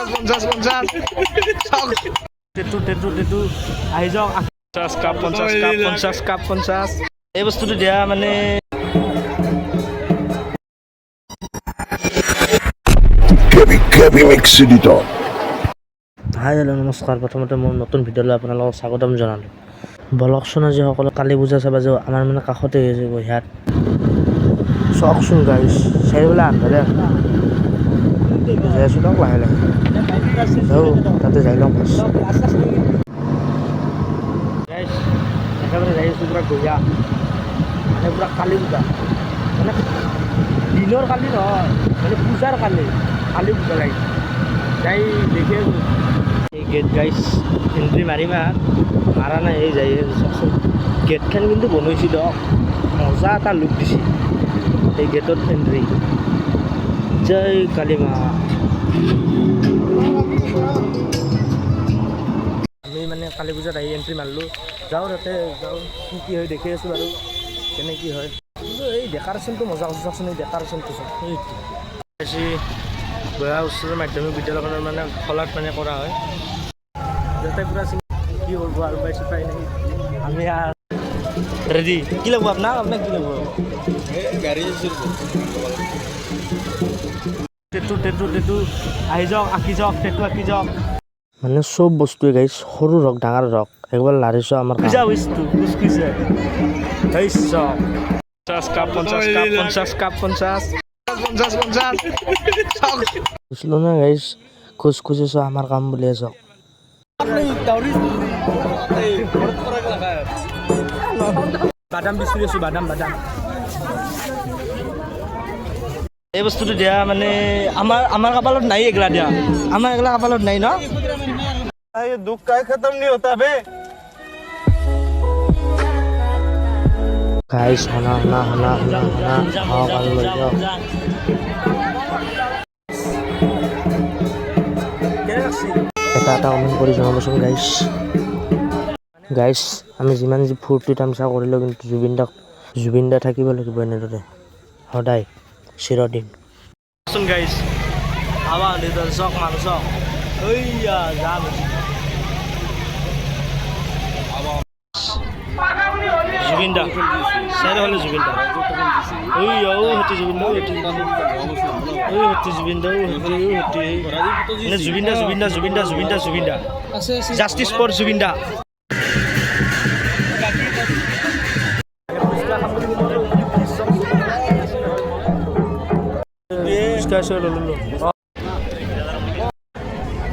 50 50 টেটু টেটু টেটু আহি যাওক 50 কাপ 50 কাপ 50 কাপ 50 এই বস্তুটো দিয়া মানে Heavy Mix Editor. Hi hello' নমস্কাৰ প্ৰথমতে মোৰ নতুন ভিডিঅ'লৈ আপোনালোকক স্বাগতম জনালোঁ বলকচোন আজি সকলো কালী পূজা চাবা যে আমাৰ মানে কাষতে হৈছে ইয়াত চাওকচোন গাইছ চাৰিওফালে আন্ধাৰে যাই আছোঁ দিয়ক লাহে লাহে যাওঁ তাতে যাই লওঁ ফাৰ্ষ্ট গাইছ একেবাৰে যাই আছোঁ পূৰা গঢ়িয়া মানে পূৰা কালী পূজা মানে দিনৰ কালি নহয় মানে পূজাৰ কালি কালী পূজা লাগিছে যাই দেখি আছোঁ এই গেট গাইছ এণ্ট্ৰি মাৰিমা মাৰা নাই এই যাই চাওকচোন গেটখন কিন্তু বনাইছে দিয়ক মজা এটা লুক দিছে এই গেটত এণ্ট্ৰি জয় কালী মা আমি মানে কালী পূজাত আহি এণ্ট্ৰি মাৰিলোঁ যাওঁ তাতে যাওঁ কি হয় দেখি আছোঁ আৰু কেনে কি হয় কিন্তু এই ডেকাৰেশ্যনটো মজা হৈছে চাওকচোন এই ডেকাৰেশ্যনটো চাওক বেছি গয়া উচ্চতৰ মাধ্যমিক বিদ্যালয়খনৰ মানে খলাত মানে কৰা হয় যাতে পূৰা কি কৰিব আৰু পাইছোঁ পাই নাই আমি ৰেডি কি লাগিব আপোনাক কি লাগিব টেটু টেটু টেটু আহি যাওক আঁকি যাওক টেটু আঁকি যাওক মানে চব বস্তুৱে গাইছ সৰু ৰক ডাঙৰ ৰক একবাৰ লাৰিছোঁ আমাৰ পূজা বস্তু কুচকুচে 50 কাপ 50 কাপ 50 কাপ 50 50 50 কৈছিলোঁ না গাইছ খোজ খুজিছোঁ আমাৰ কাম বুলি চাওক বাদাম বিস্কুট আছোঁ বাদাম এই বস্তুটো দিয়া মানে আমাৰ কপালত নাই এগলা দিয়া আমাৰ এগলা কপালত নাই ন দুখ কাই খতম নি হতা বে গাইছ হনা এটা কমেণ্ট কৰি জনাবচোন গাইছ আমি যিমান যি ফূৰ্তি তামচা কৰিলোঁ কিন্তু জুবিন দা থাকিব লাগিব এনেদৰে সদায় চিৰদিন গাইছ হাৱা চক মানুহ চক যাম জুবিন দা চাই হ'লে জুবিন দা জুবিন দা জাষ্টিছ ফৰ জুবিন দা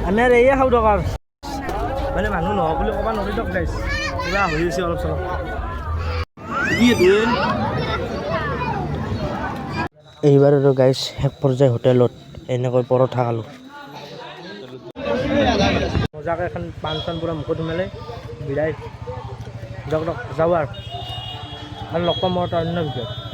আমি আৰু এয়ে খাওঁ দৰকাৰ মানে মানুহ নহওক বুলি ক'ব নোৱাৰি দিয়ক গাইছ কিবা হৈ আছে অলপ চলপ এইবাৰ আৰু গাইছ শেষ পৰ্যায় হোটেলত এনেকৈ পৰঠা খালোঁ মজাকৈ এখন পাণ চান পূৰা মুখত সোমালে বিদায় যাওঁ আৰু লগ পাম মোৰ এটা অন্য ভিডিঅ'ত